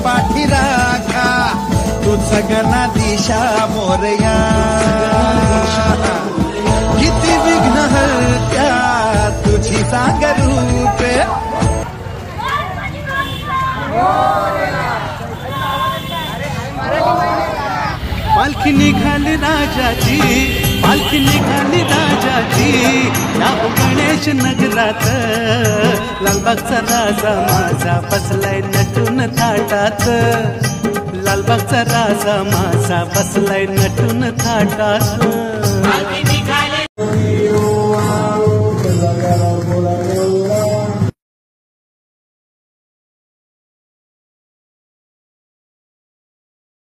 पाठी राखा तूच गणा दिशा मोरया किती विघ्न हरत्या तुझी सांग रूपे पालखी निघाली राजाची पालखी निघाली राजाची या गणेश नगरात लालबागचा राजा माझा बसलाय नटून थाटात लालबागचा राजा माझा बसलाय नटून थाटात